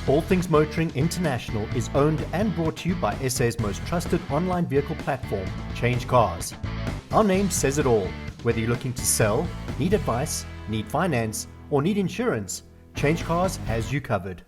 All Things Motoring International is owned and brought to you by SA's most trusted online vehicle platform, CHANGECARS. Our name says it all. Whether you're looking to sell, need advice, need finance, or need insurance, CHANGECARS has you covered.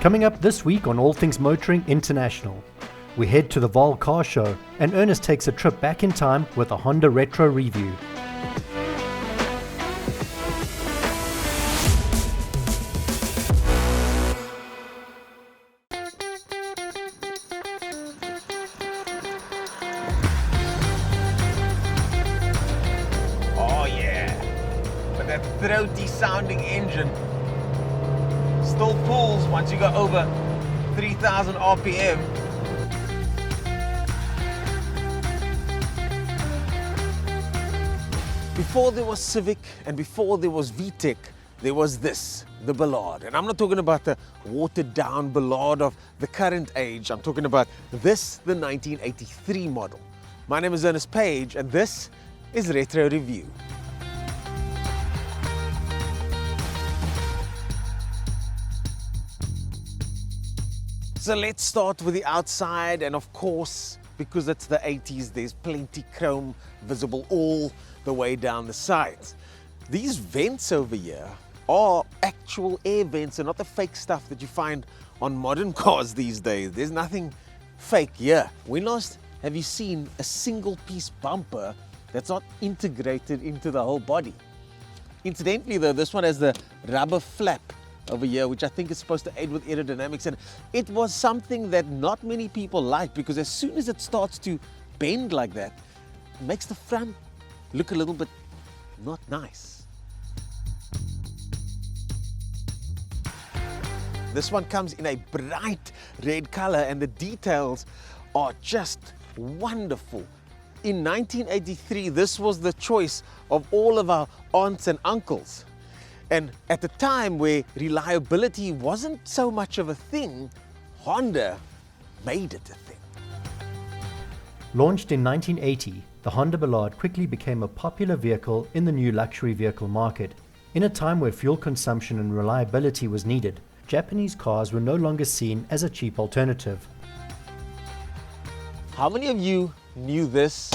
Coming up this week on All Things Motoring International, we head to the Vaal car show and Ernest takes a trip back in time with a Honda Retro review. Oh yeah, but that throaty sounding engine still pulls once you go over 3,000 RPM. Before there was Civic and before there was VTEC, there was this, the Ballade. And I'm not talking about the watered down Ballade of the current age. I'm talking about this, the 1983 model. My name is Ernest Page and this is Retro Review. So let's start with the outside, and of course, because it's the 80s, there's plenty chrome visible all the way down the sides. These vents over here are actual air vents and not the fake stuff that you find on modern cars these days. There's nothing fake here. When last have you seen a single piece bumper that's not integrated into the whole body? Incidentally though, this one has the rubber flap over here, which I think is supposed to aid with aerodynamics, and it was something that not many people like, because as soon as it starts to bend like that, it makes the front look a little bit not nice. This one comes in a bright red color and the details are just wonderful. In 1983, this was the choice of all of our aunts and uncles. And at the time where reliability wasn't so much of a thing, Honda made it a thing. Launched in 1980, the Honda Ballade quickly became a popular vehicle in the new luxury vehicle market. In a time where fuel consumption and reliability was needed, Japanese cars were no longer seen as a cheap alternative. How many of you knew this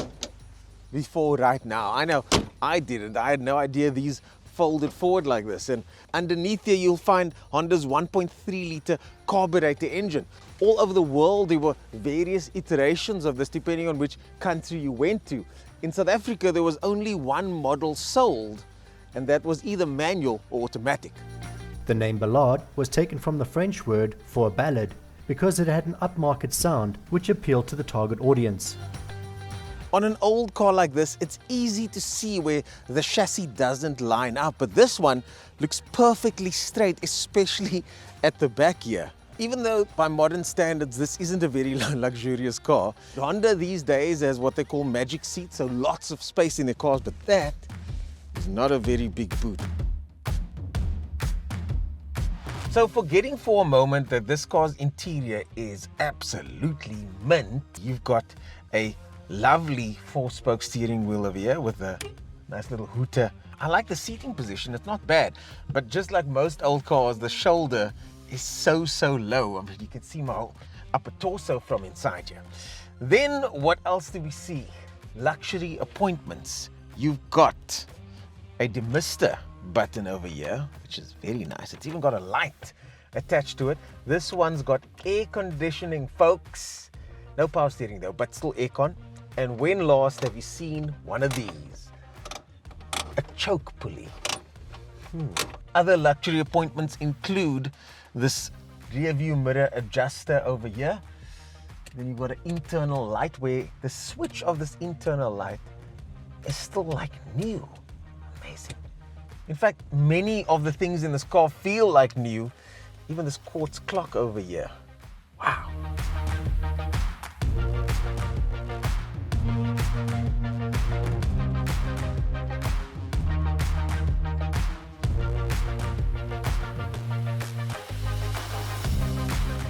before right now? I know I didn't. I had no idea these folded forward like this, and underneath here you'll find Honda's 1.3 litre carburetor engine. All over the world there were various iterations of this depending on which country you went to. In South Africa there was only one model sold, and that was either manual or automatic. The name Ballade was taken from the French word for a ballad because it had an upmarket sound which appealed to the target audience. On an old car like this, it's easy to see where the chassis doesn't line up, but this one looks perfectly straight, especially at the back here. Even though by modern standards this isn't a very luxurious car, Honda these days has what they call magic seats, so lots of space in their cars, but that is not a very big boot. So forgetting for a moment that this car's interior is absolutely mint, you've got a lovely 4-spoke steering wheel over here with a nice little hooter. I like the seating position, it's not bad, but just like most old cars, the shoulder is so low. I mean, you can see my whole upper torso from inside here. Then what else do we see? Luxury appointments. You've got a demister button over here, which is very nice. It's even got a light attached to it. This one's got air conditioning, folks. No power steering though, but still aircon. And when last have you seen one of these? A choke pulley. Other luxury appointments include this rear view mirror adjuster over here. Then you've got an internal light where the switch of this internal light is still like new. Amazing. In fact, many of the things in this car feel like new. Even this quartz clock over here. Wow.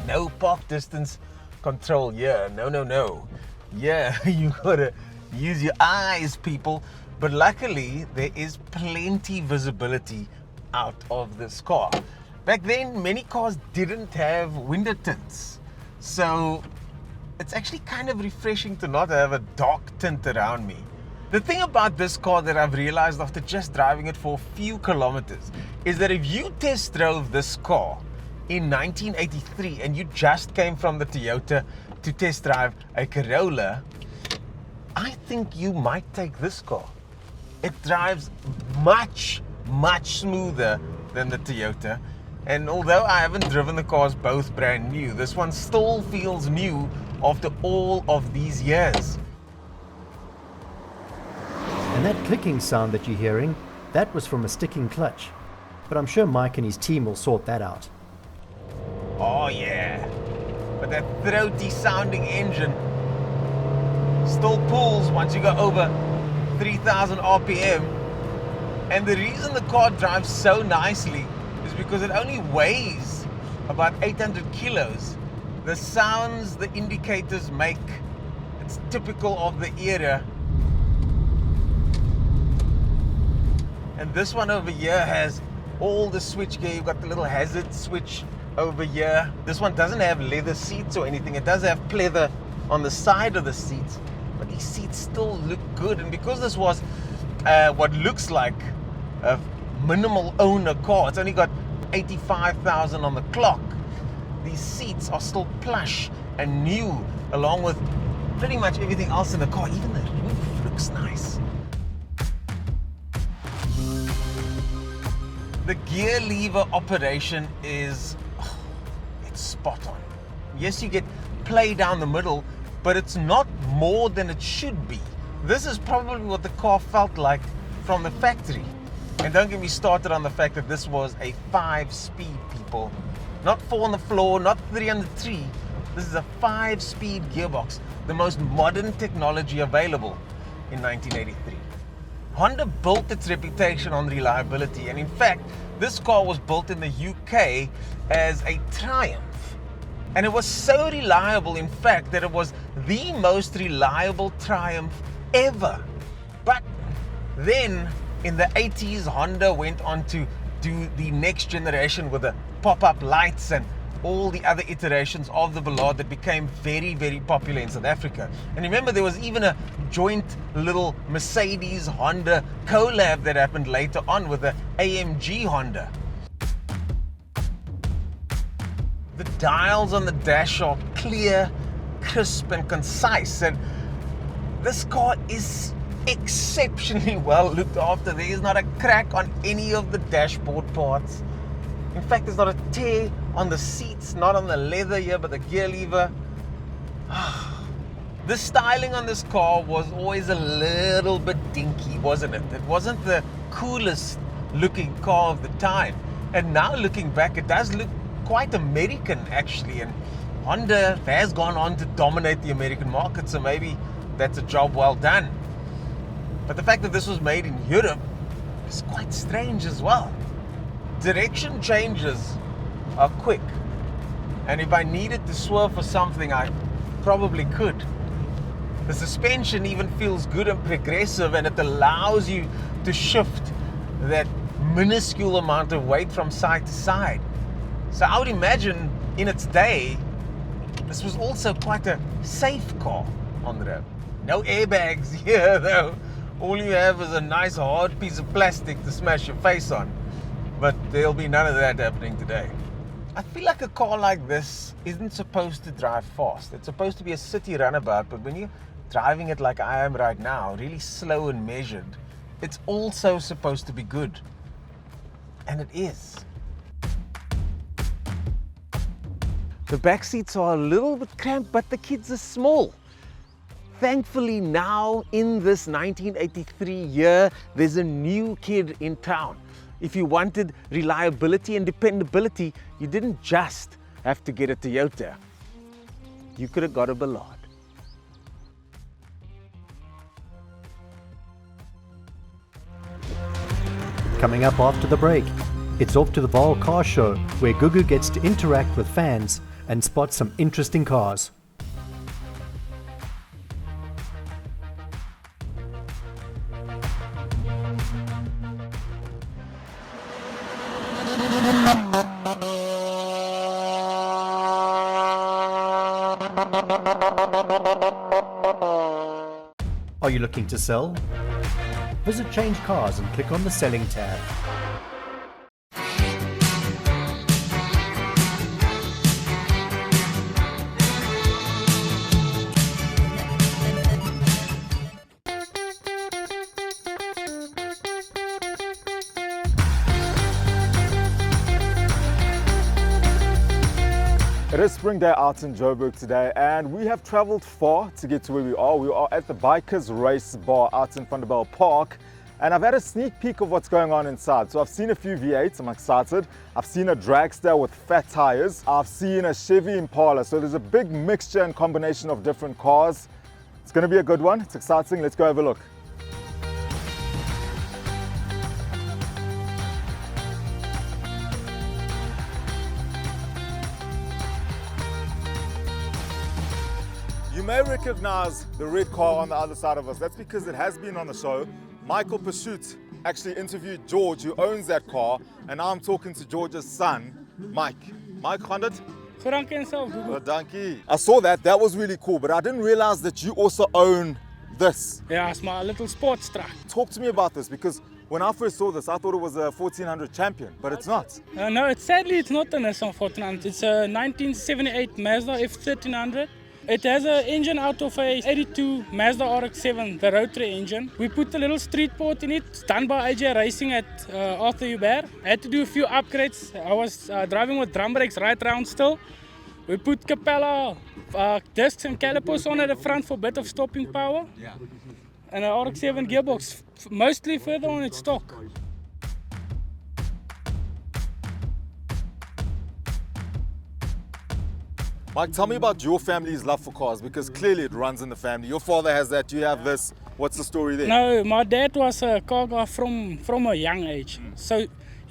No park distance control here. No. Yeah, you gotta use your eyes, people. But luckily, there is plenty visibility out of this car. Back then, many cars didn't have window tints. So it's actually kind of refreshing to not have a dark tint around me. The thing about this car that I've realized after just driving it for a few kilometers is that if you test drove this car in 1983 and you just came from the Toyota to test drive a Corolla, I think you might take this car. It drives much smoother than the Toyota. And although I haven't driven the cars both brand new, this one still feels new after all of these years. And that clicking sound that you're hearing, that was from a sticking clutch. But I'm sure Mike and his team will sort that out. Oh yeah, but that throaty sounding engine still pulls once you go over 3,000 RPM. And the reason the car drives so nicely is because it only weighs about 800 kilos. The sounds the indicators make, it's typical of the era. And this one over here has all the switch gear. You've got the little hazard switch over here. This one doesn't have leather seats or anything. It does have pleather on the side of the seats, but these seats still look good. And because this was what looks like a minimal owner car, it's only got 85,000 on the clock, these seats are still plush and new, along with pretty much everything else in the car. Even the roof looks nice. The gear lever operation is, it's spot on. Yes, you get play down the middle, but it's not more than it should be. This is probably what the car felt like from the factory. And don't get me started on the fact that this was a 5-speed, people. Not 4 on the floor, not 3 on the tree. This is a 5-speed gearbox, the most modern technology available in 1983. Honda built its reputation on reliability, and in fact, this car was built in the UK as a Triumph. And it was so reliable, in fact, that it was the most reliable Triumph ever. But then, in the 80s, Honda went on to do the next generation with the pop-up lights and all the other iterations of the Ballade that became very popular in South Africa. And remember, there was even a joint little Mercedes-Honda collab that happened later on with the AMG Honda. The dials on the dash are clear, crisp and concise, and this car is exceptionally well looked after. There is not a crack on any of the dashboard parts. In fact, there's not a tear on the seats, not on the leather here, but the gear lever. The styling on this car was always a little bit dinky, wasn't it? It wasn't the coolest looking car of the time. And now looking back, it does look quite American actually. And Honda has gone on to dominate the American market, so maybe that's a job well done. But the fact that this was made in Europe is quite strange as well. Direction changes are quick, and if I needed to swerve for something, I probably could. The suspension even feels good and progressive, and it allows you to shift that minuscule amount of weight from side to side. So I would imagine in its day, this was also quite a safe car on the road. No airbags here though. All you have is a nice hard piece of plastic to smash your face on. But there'll be none of that happening today. I feel like a car like this isn't supposed to drive fast. It's supposed to be a city runabout, but when you're driving it like I am right now, really slow and measured, it's also supposed to be good. And it is. The back seats are a little bit cramped, but the kids are small. Thankfully now, in this 1983 year, there's a new kid in town. If you wanted reliability and dependability, you didn't just have to get a Toyota. You could have got a Ballard. Coming up after the break, it's off to the Vaal car show where Gugu gets to interact with fans and spot some interesting cars. Are you looking to sell? Visit Change Cars and click on the Selling tab. It is spring day out in Joburg today, and we have traveled far to get to where we are. We are at the Bikers Race Bar out in Vaal Park, and I've had a sneak peek of what's going on inside. So I've seen a few V8s, I'm excited. I've seen a dragster with fat tires. I've seen a Chevy Impala. So there's a big mixture and combination of different cars. It's going to be a good one. It's exciting. Let's go have a look. You may recognize the red car on the other side of us. That's because it has been on the show. Michael Pashut actually interviewed George, who owns that car, and now I'm talking to George's son, Mike. Mike, Honda? Donkey. I saw that. That was really cool, but I didn't realize that you also own this. Yeah, it's my little sports truck. Talk to me about this, because when I first saw this, I thought it was a 1400 Champion, but it's not. No, sadly it's not a Nissan 1400. It's a 1978 Mazda F1300. It has an engine out of a 82 Mazda RX-7, the rotary engine. We put a little street port in it. It's done by AJ Racing at Arthur Hubert. I had to do a few upgrades. I was driving with drum brakes right round still. We put Capella discs and calipers on at the front for a bit of stopping power. Yeah. And an RX-7 gearbox, mostly further on its stock. Mike, tell me about your family's love for cars, because clearly it runs in the family. Your father has that, you have this. What's the story there? No, my dad was a car guy from a young age. So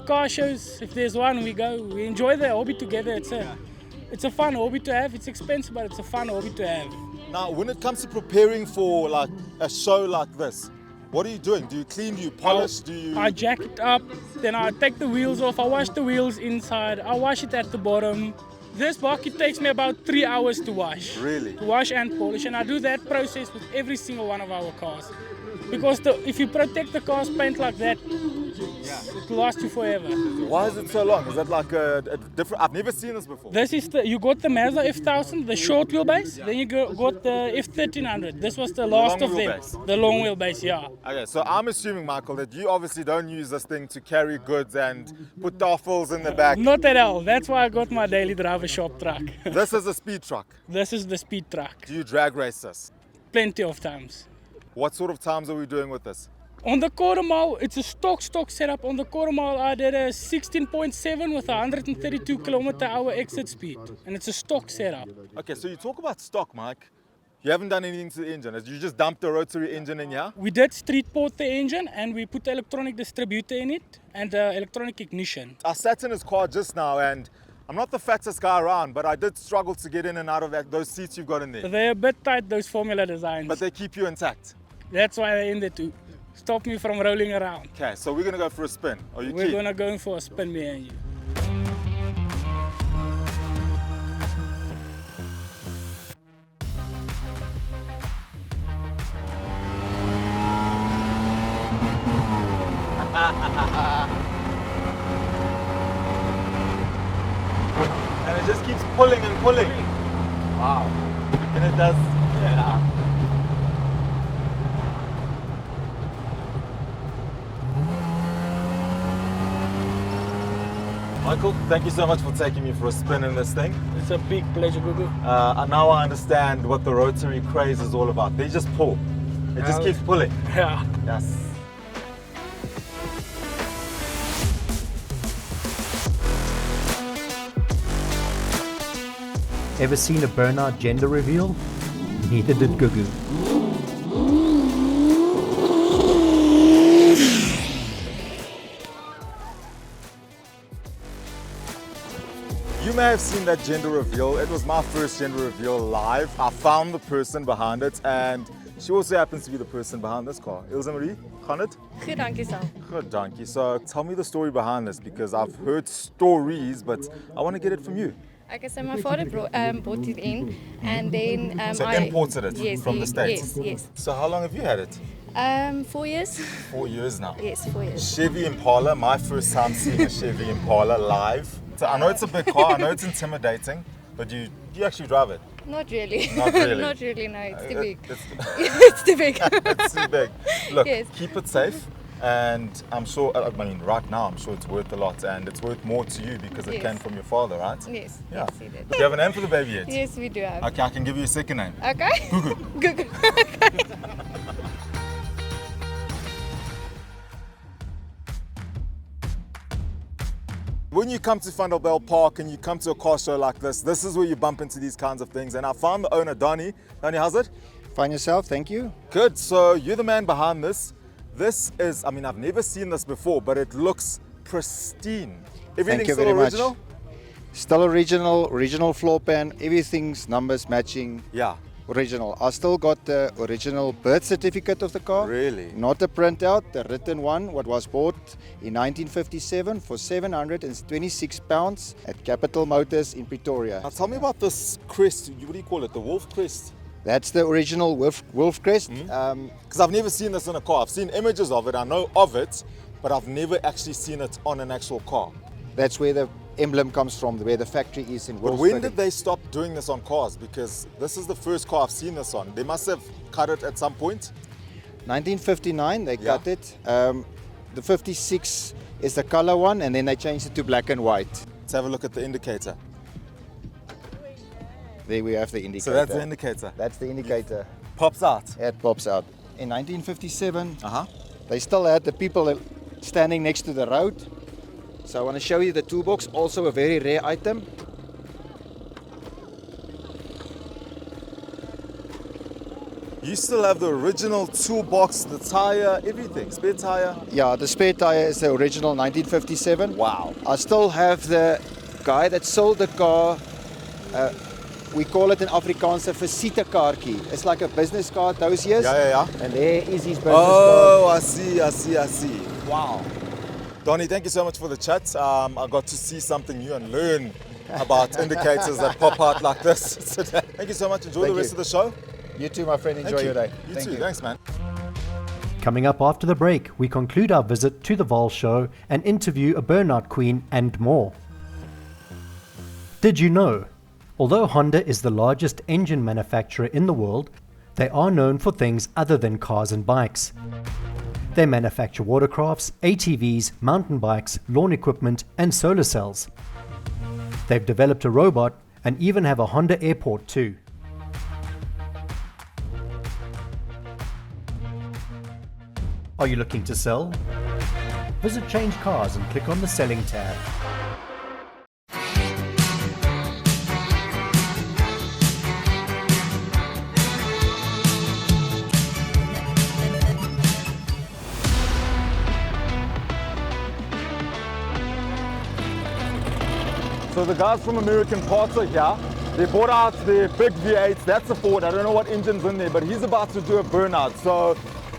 car shows, if there's one, we go. We enjoy the hobby together. It's a fun hobby to have. It's expensive, but it's a fun hobby to have. Now, when it comes to preparing for like a show like this, what are you doing? Do you clean? Do you polish? I jack it up, then I take the wheels off. I wash the wheels inside. I wash it at the bottom. This bucket takes me about 3 hours to wash. Really? To wash and polish, and I do that process with every single one of our cars. Because if you protect the car's paint like that, it will last you forever. Why is it so long? Is that like a different? I've never seen this before. This is you got the Mazda F1000, the short wheelbase. Then you got the F1300. This was the last of them. The long wheelbase, yeah. Okay, so I'm assuming, Michael, that you obviously don't use this thing to carry goods and put tafels in the back. Not at all. That's why I got my daily driver shop truck. This is a speed truck. This is the speed truck. Do you drag race this? Plenty of times. What sort of times are we doing with this? On the quarter mile, it's a stock setup. On the quarter mile, I did a 16.7 with 132 km/h exit speed, and it's a stock setup. Okay, so you talk about stock, Mike. You haven't done anything to the engine. You just dumped the rotary engine in here? We did street port the engine, and we put the electronic distributor in it and the electronic ignition. I sat in his car just now, and I'm not the fattest guy around, but I did struggle to get in and out of those seats you've got in there. They're a bit tight, those Formula designs. But they keep you intact. That's why they're in there to stop me from rolling around. Okay, so we're going to go for a spin. Are you We're going to go for a spin, me and you. And it just keeps pulling and pulling. Wow. And it does. Yeah. Michael, thank you so much for taking me for a spin in this thing. It's a big pleasure, Gugu. Now I understand what the rotary craze is all about. They just pull. It just keeps pulling. Yeah. Yes. Ever seen a burnout gender reveal? Neither did Gugu. You may have seen that gender reveal. It was my first gender reveal live. I found the person behind it, and she also happens to be the person behind this car. Ilse Marie, gaan het? Goed, dankie Sal. Good, donkey. So tell me the story behind this, because I've heard stories, but I want to get it from you. Okay, so my father bought it in, and then So I imported it yes, from the States? Yes, So how long have you had it? yes. 4 years. 4 years now. Yes, 4 years. Chevy Impala, my first time seeing a Chevy Impala live. So I know it's a big car, I know it's intimidating, but you actually drive it. Not really. Not really? Not really. No, it's too big. It's, It's too big. it's too big. Look, Yes. keep it safe, and I'm sure, I mean, right now, I'm sure it's worth a lot, and it's worth more to you because it Yes. came from your father, right? Yes. Yeah. Yes, he did. Do you have a name for the baby yet? Yes, we do have. Okay, I can give you a second name. Okay. Google. When you come to Vanderbijl Park and you come to a car show like this is where you bump into these kinds of things. And I found the owner, Donnie. Donnie, how's it? Find yourself, thank you. Good. So you're the man behind this. This is, I mean, I've never seen this before, but it looks pristine. Everything's you still very much. original? Still original floor pan, everything's numbers matching, Yeah. original. I still got the original birth certificate of the car. Really? Not a printout, the written one, what was bought in 1957 for 726 pounds at Capital Motors in Pretoria. Now tell me about this crest. What do you call it? The wolf crest? That's the original wolf crest. Because I've never seen this in a car. I've seen images of it, I know of it, but I've never actually seen it on an actual car. That's where the emblem comes from, where the factory is in But Wolfsburg. when did they stop doing this on cars? Because this is the first car I've seen this on. They must have cut it at some point. 1959 they Yeah. cut it. The 56 is the color one, and then they changed it to black and white. Let's have a look at the indicator. There we have the indicator. So that's the indicator. That's the indicator. Pops out. It pops out. In 1957, Uh-huh. they still had the people standing next to the road. So I want to show you the toolbox, also a very rare item. You still have the original toolbox, the tire, everything, spare tire. Yeah, the spare tire is the original 1957. Wow. I still have the guy that sold the car. We call it in Afrikaans 'n visitekaartjie. It's like a business card those years. Yeah. And there is his business Oh, I see. Wow. Donnie, thank you so much for the chat. I got to see something new and learn about indicators that pop out like this today. Thank you so much. Enjoy Thank the rest you. of the show. card. You too, my friend. Enjoy Thank your day. You Thank too. Thanks, man. Coming up after the break, we conclude our visit to the Vaal show and interview a burnout queen and more. Did you know? Although Honda is the largest engine manufacturer in the world, they are known for things other than cars and bikes. They manufacture watercrafts, ATVs, mountain bikes, lawn equipment, and solar cells. They've developed a robot and even have a Honda airport too. Are you looking to sell? Visit Change Cars and click on the Selling tab. So the guys from American Parts are here. They bought out their big V8s. That's a Ford. I don't know what engine's in there, but he's about to do a burnout. So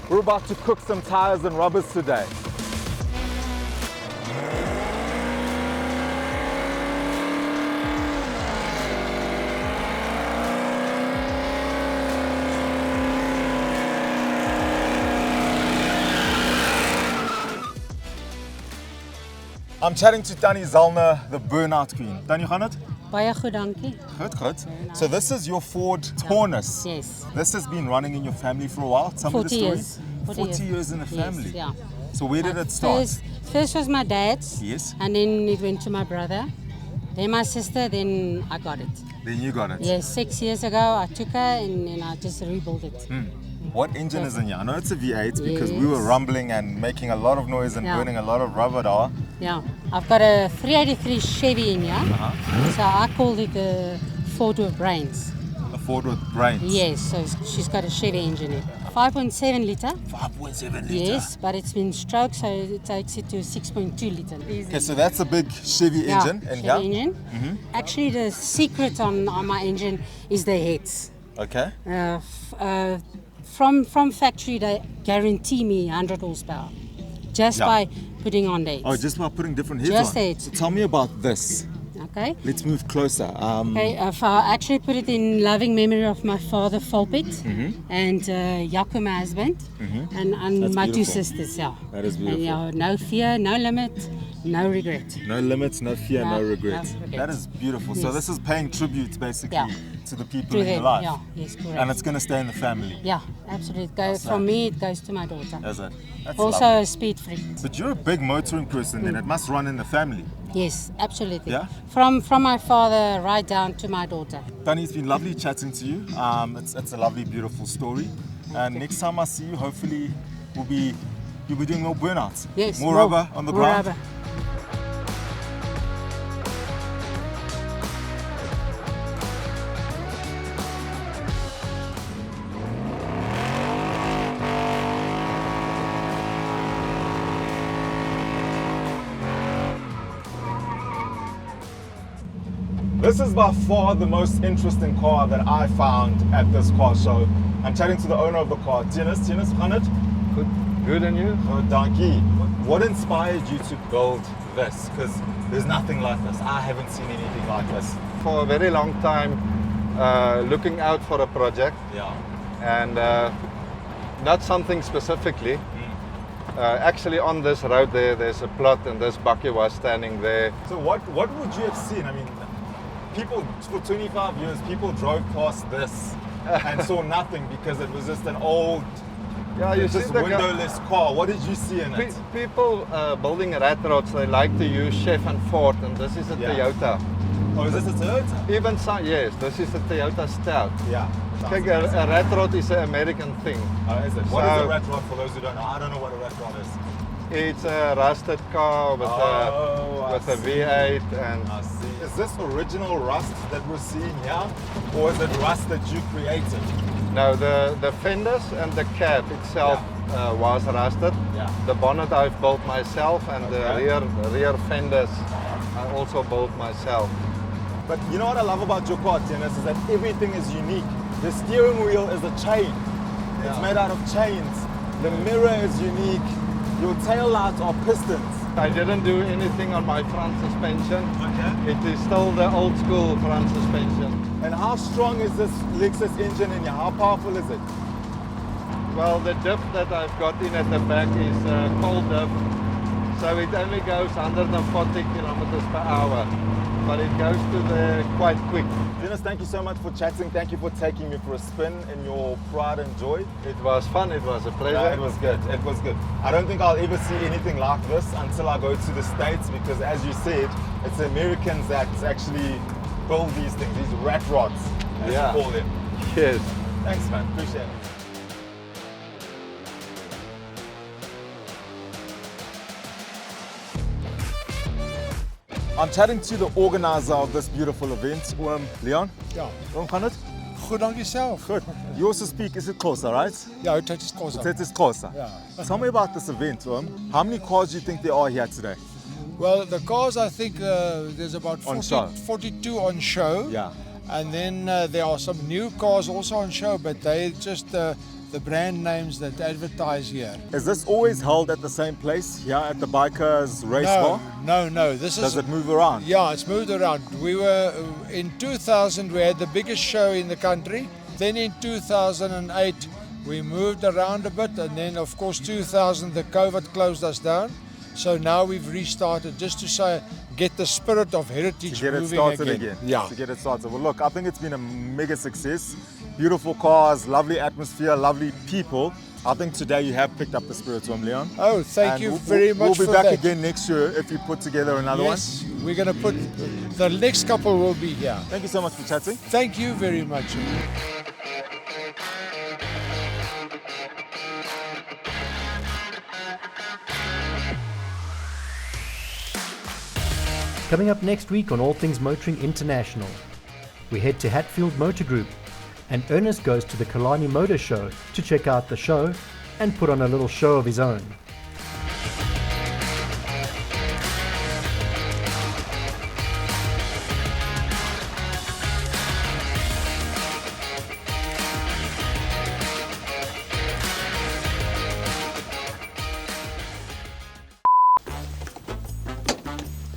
we're about to cook some tires and rubbers today. I'm chatting to Tannie Zellner, the burnout queen. Tannie, gaan het? Baie goed, dankie. Good. So this is your Ford Taurus. Yes. This has been running in your family for a while. Tell me the 40 story. years. 40 years in the family. Yes, yeah. So where did it start? First was my dad's. Yes. And then it went to my brother. Then my sister, then I got it. Then you got it. Yes, 6 years ago I took her and then I just rebuilt it. What engine is in here? I know it's a V8 because we were rumbling and making a lot of noise and Yeah. burning a lot of rubber there. Yeah, I've got a 383 Chevy in here. So I called it a Ford with brains. A Ford with brains. Yes, so she's got a Chevy engine in it. 5.7 litre. 5.7 litre. Yes, but it's been stroked, so it takes it to 6.2 litre. Okay, so that's a big Chevy engine. And Chevy engine. Actually, the secret on my engine is the heads. Okay. From factory, they guarantee me 100 horsepower just by putting on the heads. Oh, just by putting different heads Just on. heads. So tell me about this. Okay. Let's move closer. Okay, I actually put it in loving memory of my father, Volpet, and Jaco, my husband, and That's my two beautiful. sisters. Yeah. That is beautiful. And, no fear, no limit, no regret. No limits, no fear, no No regret. regret. That is beautiful. So Yes. this is paying tribute basically Yeah. to the people To in your them, life. yeah, yes, correct. And it's going to stay in the family. Yeah, absolutely. From me, it goes to my daughter. Is it? That's Also lovely. a speed freak. But you're a big motoring person then. It must run in the family. Yes, absolutely. Yeah? From my father right down to my daughter. Tani, it's been lovely chatting to you. It's a lovely, beautiful story. And next time I see you, hopefully you'll be doing more burnouts. Yes. More rubber on the more ground. rubber. This is by far the most interesting car that I found at this car show. I'm chatting to the owner of the car, Ernest. Ernest, gaan het? Good and you? Oh, dankie. What inspired you to build this? Because there's nothing like this. I haven't seen anything like this. For a very long time, looking out for a project Yeah. and not something specifically. Actually, on this road there's a plot, and this bakkie was standing there. So what would you have seen? I mean, people for 25 years, people drove past this and saw nothing because it was just an old, Yeah, you see just the windowless car. What did you see in it? people building rat rods. They like to use Chef and Ford, and this is a Yeah. Toyota. Oh, is this a Toyota? Even some, yes, this is a Toyota Stout. Yeah. Kijk, a rat rod is an American thing. Oh, is it? What is a So- rat rod for those who don't know? I don't know what a rat rod is. It's a rusted car with Oh, a I V8 and. I see. Is this original rust that we're seeing here? Or is it rust that you created? No, the fenders and the cab itself was rusted. Yeah. The bonnet I've built myself, and Okay. the rear fenders I also built myself. But you know what I love about your car, Dennis, is that everything is unique. The steering wheel is a chain. It's made out of chains. The mirror is unique. Your tail lights are pistons. I didn't do anything on my front suspension. Okay. It is still the old school front suspension. And how strong is this Lexus engine in here? How powerful is it? Well, the diff that I've got in at the back is cold diff, so it only goes 140 kilometers per hour, but it goes to the quite quick. Dennis, thank you so much for chatting. Thank you for taking me for a spin in your pride and joy. It was fun. It was a pleasure. Yeah, it was good. It was good. I don't think I'll ever see anything like this until I go to the States, because as you said, it's Americans that actually build these things, these rat rods, as Yeah. you call them. Yes. Thanks, man. Appreciate it. I'm chatting to the organizer of this beautiful event, Leon. Ja, Hoe gaan het? goed dank jezelf. Good. You also speak, is it Xhosa, right? Ja, het is Xhosa. It is Xhosa. Yeah. Tell me about this event, How many cars do you think there are here today? Well, the cars, I think there's about On 40, show. 42 on show. Yeah. And then there are some new cars also on show, but they just the brand names that advertise here. Is this always held at the same place here at the Bikers Race Bar? No. This Does is. it move around? Yeah, it's moved around. We were in 2000. We had the biggest show in the country. Then in 2008 we moved around a bit, and then of course 2000 the COVID closed us down. So now we've restarted just to say get the spirit of heritage To get it moving started again. Yeah. To get it started. Well, look, I think it's been a mega success. Beautiful cars, lovely atmosphere, lovely people. I think today you have picked up the spirit, Leon. Oh, thank And you we'll- very much We'll be for back that. again next year if you put together another Yes, we're going to put the next couple will be here. one. Thank you so much for chatting. Thank you very much. Coming up next week on All Things Motoring International. we head to Hatfield Motor Group, and Ernest goes to the Kalani Motor Show to check out the show and put on a little show of his own.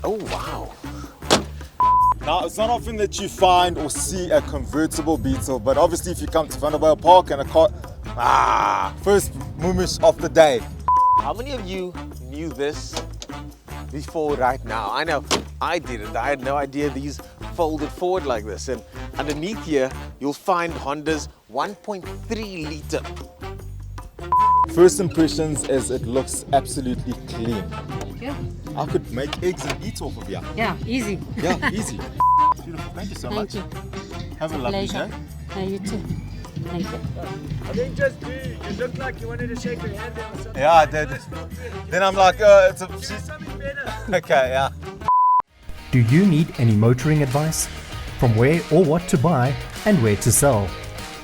Oh, wow. Now, it's not often that you find or see a convertible Beetle, but obviously if you come to Vanderbilt Park and a car, first moomish of the day. How many of you knew this before right now? I know I didn't. I had no idea these folded forward like this. And underneath here, you'll find Honda's 1.3 litre. First impressions is it looks absolutely clean. Yeah. I could make eggs and eat off of here. Yeah, easy. Yeah, easy. Beautiful, thank you so much. Thank you. Have a lovely Pleasure. day. You too. Thank you. I didn't just do you. You looked like you wanted to shake your hand or something. Yeah, I did. Then I'm like, it's a... Something better. Okay, yeah. Do you need any motoring advice? From where or what to buy and where to sell?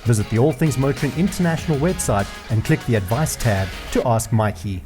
Visit the All Things Motoring International website and click the Advice tab to ask Mikey.